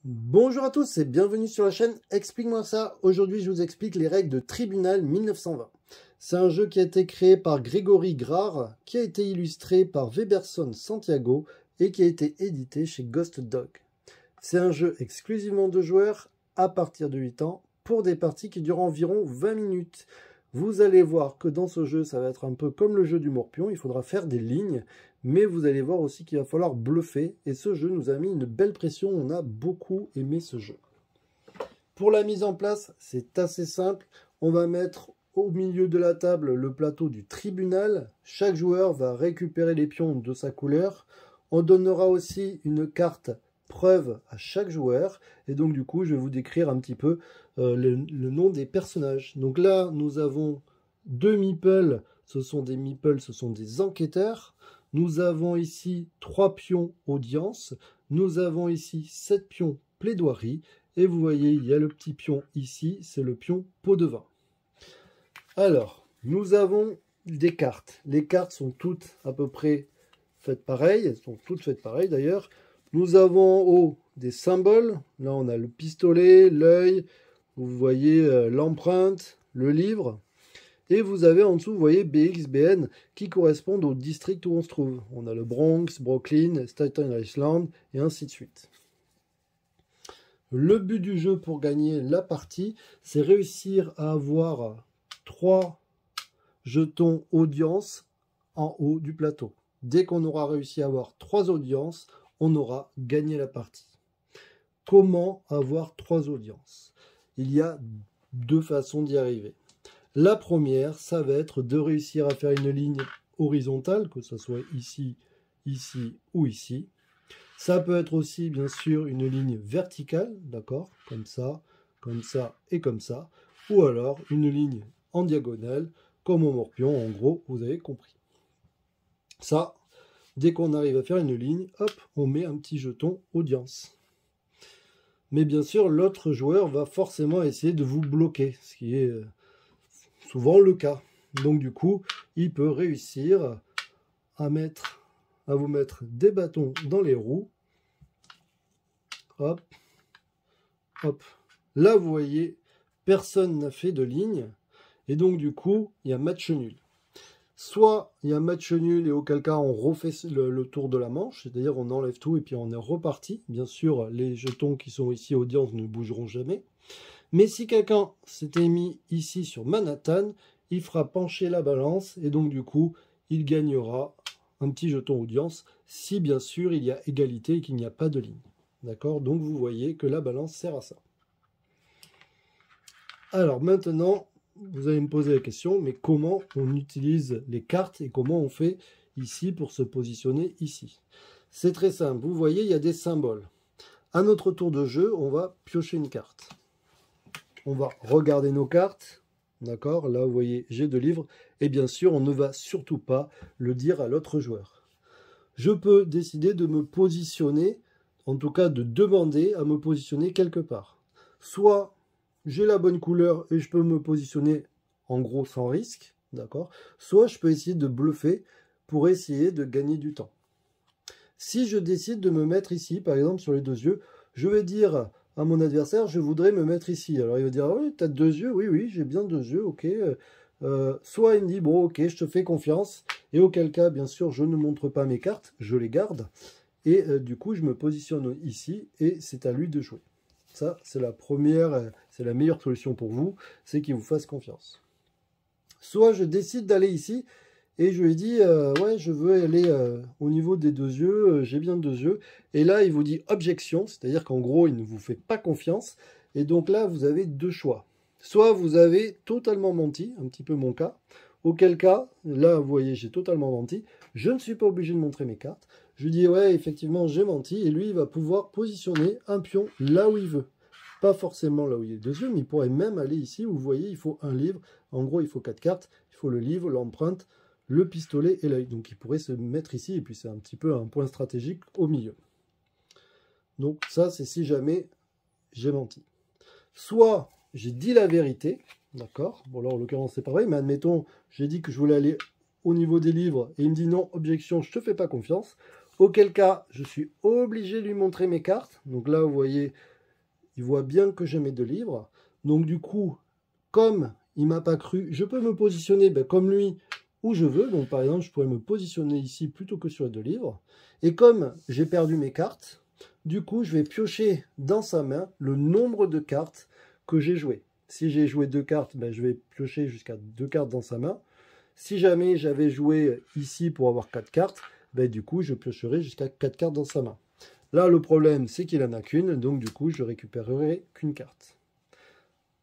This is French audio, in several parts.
Bonjour à tous et bienvenue sur la chaîne Explique-moi ça. Aujourd'hui, je vous explique les règles de Tribunal 1920. C'est un jeu qui a été créé par Grégory Grard, qui a été illustré par Weberson Santiago et qui a été édité chez Ghost Dog. C'est un jeu exclusivement de joueurs à partir de 8 ans pour des parties qui durent environ 20 minutes. Vous allez voir que dans ce jeu, ça va être un peu comme le jeu du morpion, il faudra faire des lignes, mais vous allez voir aussi qu'il va falloir bluffer, et ce jeu nous a mis une belle pression, on a beaucoup aimé ce jeu. Pour la mise en place, c'est assez simple, on va mettre au milieu de la table le plateau du tribunal, chaque joueur va récupérer les pions de sa couleur, on donnera aussi une carte preuve à chaque joueur, et donc du coup je vais vous décrire un petit peu le nom des personnages. Donc là nous avons deux meeples, ce sont des enquêteurs. Nous avons ici 3 pions audience, nous avons ici 7 pions plaidoirie, et vous voyez il y a le petit pion ici, c'est le pion pot de vin. Alors nous avons des cartes, les cartes sont toutes à peu près faites pareil, elles sont toutes faites pareil d'ailleurs. Nous avons en haut des symboles. Là, on a le pistolet, l'œil. Vous voyez l'empreinte, le livre. Et vous avez en dessous, vous voyez BX, BN, qui correspondent au district où on se trouve. On a le Bronx, Brooklyn, Staten Island, et ainsi de suite. Le but du jeu pour gagner la partie, c'est réussir à avoir 3 jetons audience en haut du plateau. Dès qu'on aura réussi à avoir 3 audiences, on aura gagné la partie. Comment avoir 3 audiences? Il y a 2 façons d'y arriver. La première, ça va être de réussir à faire une ligne horizontale, que ce soit ici, ici ou ici. Ça peut être aussi, bien sûr, une ligne verticale, d'accord, comme ça et comme ça. Ou alors une ligne en diagonale, comme au morpion, en gros, vous avez compris. Ça, dès qu'on arrive à faire une ligne, hop, on met un petit jeton audience. Mais bien sûr, l'autre joueur va forcément essayer de vous bloquer, ce qui est souvent le cas. Donc du coup, il peut réussir à vous mettre des bâtons dans les roues. Hop, hop. Là, vous voyez, personne n'a fait de ligne. Et donc du coup, il y a match nul. Soit il y a un match nul et auquel cas on refait le tour de la manche, c'est-à-dire on enlève tout et puis on est reparti. Bien sûr, les jetons qui sont ici audience ne bougeront jamais. Mais si quelqu'un s'était mis ici sur Manhattan, il fera pencher la balance et donc du coup, il gagnera un petit jeton audience si bien sûr il y a égalité et qu'il n'y a pas de ligne. D'accord? Donc vous voyez que la balance sert à ça. Alors maintenant, vous allez me poser la question, mais comment on utilise les cartes et comment on fait ici pour se positionner ici? C'est très simple, vous voyez, il y a des symboles. À notre tour de jeu, on va piocher une carte. On va regarder nos cartes, d'accord? Là, vous voyez, j'ai 2 livres. Et bien sûr, on ne va surtout pas le dire à l'autre joueur. Je peux décider de me positionner, en tout cas de demander à me positionner quelque part. Soit j'ai la bonne couleur et je peux me positionner en gros sans risque, d'accord? Soit je peux essayer de bluffer pour essayer de gagner du temps. Si je décide de me mettre ici, par exemple sur les 2 yeux, je vais dire à mon adversaire, je voudrais me mettre ici. Alors il va dire, ah oui, tu as 2 yeux, oui, j'ai bien 2 yeux, ok. Soit il me dit, bon, ok, je te fais confiance. Et auquel cas, bien sûr, je ne montre pas mes cartes, je les garde. Et du coup, je me positionne ici et c'est à lui de jouer. Ça, c'est la meilleure solution pour vous, c'est qu'il vous fasse confiance. Soit je décide d'aller ici et je lui dis, ouais, je veux aller au niveau des 2 yeux, j'ai bien 2 yeux. Et là, il vous dit objection, c'est-à-dire qu'en gros, il ne vous fait pas confiance. Et donc là, vous avez 2 choix. Soit vous avez totalement menti, un petit peu mon cas, auquel cas, là, vous voyez, j'ai totalement menti. Je ne suis pas obligé de montrer mes cartes. Je dis, ouais, effectivement, j'ai menti. Et lui, il va pouvoir positionner un pion là où il veut. Pas forcément là où il y a 2 yeux, mais il pourrait même aller ici où vous voyez, il faut un livre. En gros, il faut 4 cartes. Il faut le livre, l'empreinte, le pistolet et l'œil. Donc, il pourrait se mettre ici. Et puis, c'est un petit peu un point stratégique au milieu. Donc, ça, c'est si jamais j'ai menti. Soit j'ai dit la vérité. D'accord? Bon, là, en l'occurrence, c'est pareil. Mais admettons, j'ai dit que je voulais aller au niveau des livres. Et il me dit non, objection, je te fais pas confiance. Auquel cas, je suis obligé de lui montrer mes cartes. Donc là, vous voyez, il voit bien que j'ai mes 2 livres. Donc du coup, comme il m'a pas cru, je peux me positionner comme lui où je veux. Donc par exemple, je pourrais me positionner ici plutôt que sur les 2 livres. Et comme j'ai perdu mes cartes, du coup, je vais piocher dans sa main le nombre de cartes que j'ai jouées. Si j'ai joué 2 cartes, je vais piocher jusqu'à 2 cartes dans sa main. Si jamais j'avais joué ici pour avoir 4 cartes, du coup, je piocherai jusqu'à 4 cartes dans sa main. Là, le problème, c'est qu'il n'en a qu'une, donc du coup, je récupérerai qu'une carte.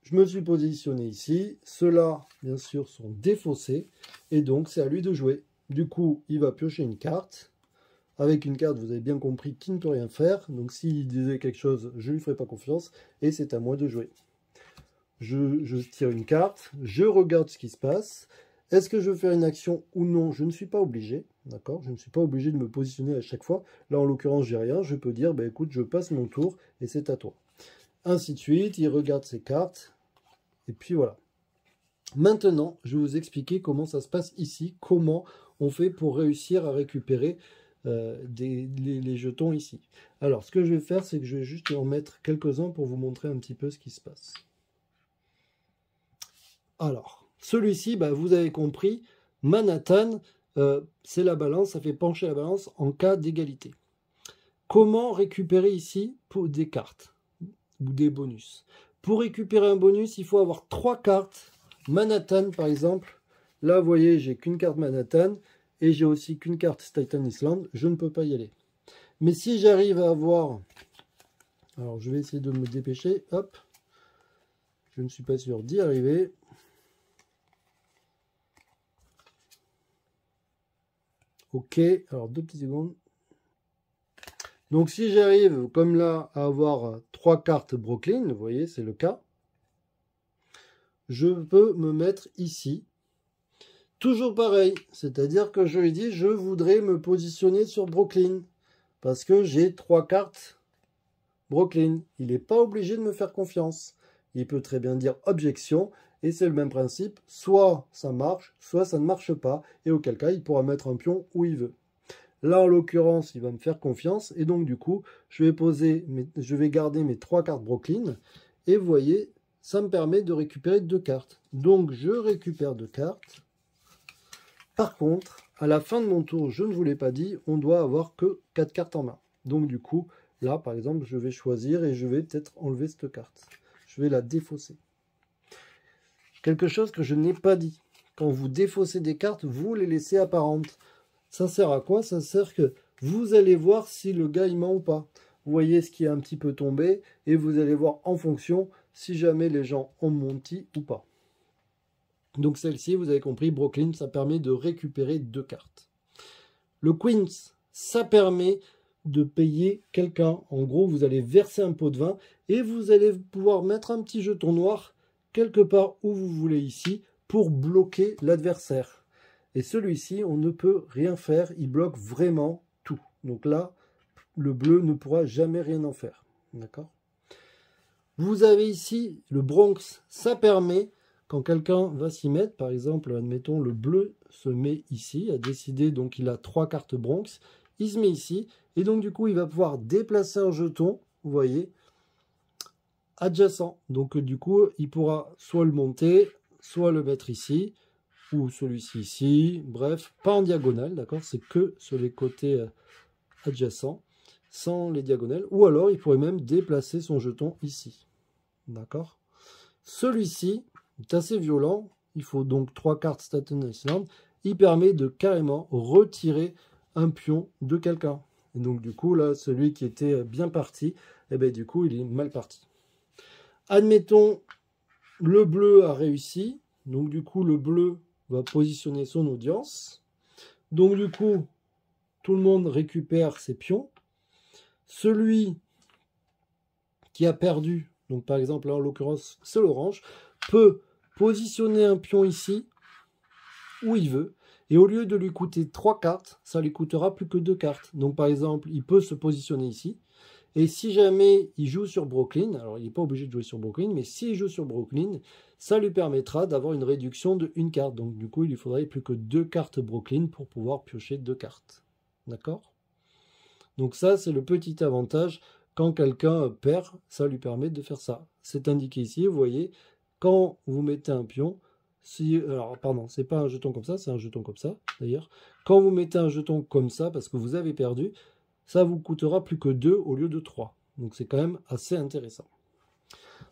Je me suis positionné ici. Ceux-là, bien sûr, sont défaussés, et donc c'est à lui de jouer. Du coup, il va piocher une carte. Avec une carte, vous avez bien compris qu'il ne peut rien faire. Donc s'il disait quelque chose, je ne lui ferai pas confiance, et c'est à moi de jouer. Je tire une carte, je regarde ce qui se passe. Est-ce que je veux faire une action ou non? Je ne suis pas obligé, d'accord? Je ne suis pas obligé de me positionner à chaque fois. Là, en l'occurrence, j'ai rien. Je peux dire, écoute, je passe mon tour et c'est à toi. Ainsi de suite, il regarde ses cartes. Et puis voilà. Maintenant, je vais vous expliquer comment ça se passe ici, comment on fait pour réussir à récupérer les jetons ici. Alors, ce que je vais faire, c'est que je vais juste en mettre quelques-uns pour vous montrer un petit peu ce qui se passe. Alors, celui-ci, vous avez compris, Manhattan, c'est la balance, ça fait pencher la balance en cas d'égalité. Comment récupérer ici pour des cartes ou des bonus? Pour récupérer un bonus, il faut avoir 3 cartes. Manhattan, par exemple. Là, vous voyez, j'ai qu'une carte Manhattan et j'ai aussi qu'une carte Staten Island. Je ne peux pas y aller. Mais si j'arrive à avoir... Alors, je vais essayer de me dépêcher. Hop. Je ne suis pas sûr d'y arriver. Ok, alors 2 petites secondes. Donc si j'arrive comme là à avoir 3 cartes Brooklyn, vous voyez c'est le cas, je peux me mettre ici. Toujours pareil, c'est-à-dire que je lui dis je voudrais me positionner sur Brooklyn parce que j'ai 3 cartes Brooklyn. Il n'est pas obligé de me faire confiance. Il peut très bien dire objection et c'est le même principe, soit ça marche, soit ça ne marche pas et auquel cas il pourra mettre un pion où il veut. Là, en l'occurrence, il va me faire confiance. Et donc, du coup, je vais garder mes 3 cartes Brooklyn. Et vous voyez, ça me permet de récupérer 2 cartes. Donc, je récupère 2 cartes. Par contre, à la fin de mon tour, je ne vous l'ai pas dit, on doit avoir que 4 cartes en main. Donc, du coup, là, par exemple, je vais choisir et je vais peut-être enlever cette carte. Je vais la défausser. Quelque chose que je n'ai pas dit. Quand vous défaussez des cartes, vous les laissez apparentes. Ça sert à quoi? Ça sert que vous allez voir si le gars il ment ou pas. Vous voyez ce qui est un petit peu tombé et vous allez voir en fonction si jamais les gens ont menti ou pas. Donc celle-ci, vous avez compris, Brooklyn, ça permet de récupérer 2 cartes. Le Queens, ça permet de payer quelqu'un. En gros, vous allez verser un pot de vin et vous allez pouvoir mettre un petit jeton noir quelque part où vous voulez ici pour bloquer l'adversaire. Et celui-ci, on ne peut rien faire, il bloque vraiment tout. Donc là, le bleu ne pourra jamais rien en faire. D'accord? Vous avez ici le Bronx, ça permet, quand quelqu'un va s'y mettre, par exemple, admettons, le bleu se met ici, a décidé, donc il a 3 cartes Bronx, il se met ici, et donc du coup, il va pouvoir déplacer un jeton, vous voyez, adjacent. Donc du coup, il pourra soit le monter, soit le mettre ici, ou celui-ci ici, bref, pas en diagonale, d'accord, c'est que sur les côtés adjacents, sans les diagonales, ou alors il pourrait même déplacer son jeton ici, d'accord. Celui-ci est assez violent, il faut donc 3 cartes Staten Island, il permet de carrément retirer un pion de quelqu'un, et donc du coup là, celui qui était bien parti, et bien du coup il est mal parti. Admettons, le bleu a réussi, donc du coup le bleu va positionner son audience. Donc du coup, tout le monde récupère ses pions. Celui qui a perdu, donc par exemple là en l'occurrence c'est l'orange, peut positionner un pion ici où il veut. Et au lieu de lui coûter 3 cartes, ça lui coûtera plus que 2 cartes. Donc par exemple, il peut se positionner ici. Et si jamais il joue sur Brooklyn, alors il n'est pas obligé de jouer sur Brooklyn, mais s'il joue sur Brooklyn, ça lui permettra d'avoir une réduction de 1 carte. Donc du coup, il lui faudrait plus que 2 cartes Brooklyn pour pouvoir piocher 2 cartes. D'accord? Donc ça, c'est le petit avantage. Quand quelqu'un perd, ça lui permet de faire ça. C'est indiqué ici, vous voyez, quand vous mettez un pion, si, alors pardon, c'est pas un jeton comme ça, c'est un jeton comme ça d'ailleurs. Quand vous mettez un jeton comme ça, parce que vous avez perdu, ça vous coûtera plus que 2 au lieu de 3. Donc c'est quand même assez intéressant.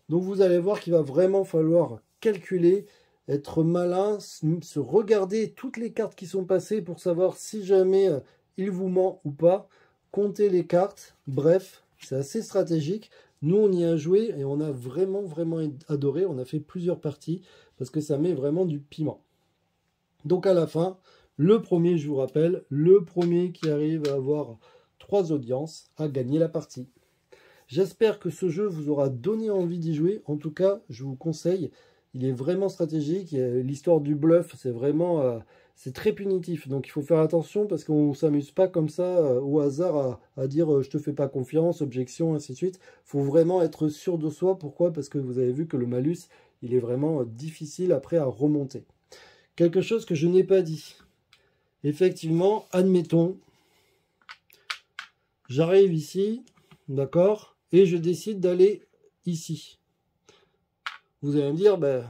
Donc vous allez voir qu'il va vraiment falloir calculer, être malin, se regarder toutes les cartes qui sont passées pour savoir si jamais il vous ment ou pas, compter les cartes, bref, c'est assez stratégique. Nous, on y a joué et on a vraiment adoré. On a fait plusieurs parties parce que ça met vraiment du piment. Donc à la fin, le premier, je vous rappelle, le premier qui arrive à avoir 3 audiences a gagné la partie. J'espère que ce jeu vous aura donné envie d'y jouer. En tout cas, je vous conseille. Il est vraiment stratégique. L'histoire du bluff, c'est vraiment... c'est très punitif. Donc il faut faire attention parce qu'on ne s'amuse pas comme ça au hasard à dire je te fais pas confiance, objection, ainsi de suite. Il faut vraiment être sûr de soi. Pourquoi? Parce que vous avez vu que le malus, il est vraiment difficile après à remonter. Quelque chose que je n'ai pas dit. Effectivement, admettons, j'arrive ici, d'accord, et je décide d'aller ici. Vous allez me dire, ben,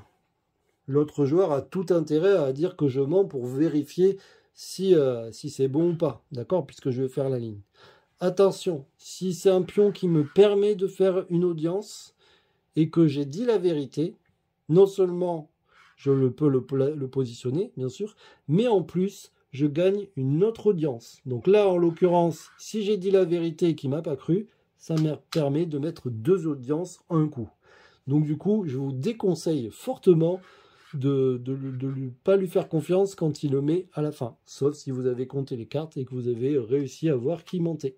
l'autre joueur a tout intérêt à dire que je mens pour vérifier si c'est bon ou pas, d'accord, puisque je vais faire la ligne. Attention, si c'est un pion qui me permet de faire une audience et que j'ai dit la vérité, non seulement je peux le positionner, bien sûr, mais en plus, je gagne une autre audience. Donc là, en l'occurrence, si j'ai dit la vérité et qu'il ne m'a pas cru, ça me permet de mettre 2 audiences en un coup. Donc du coup, je vous déconseille fortement de ne pas lui faire confiance quand il le met à la fin. Sauf si vous avez compté les cartes et que vous avez réussi à voir qui mentait.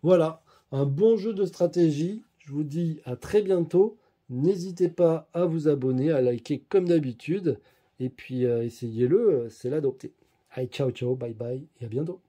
Voilà, un bon jeu de stratégie. Je vous dis à très bientôt. N'hésitez pas à vous abonner, à liker comme d'habitude. Et puis essayez-le, c'est l'adopter. Allez, ciao, ciao, bye bye et à bientôt.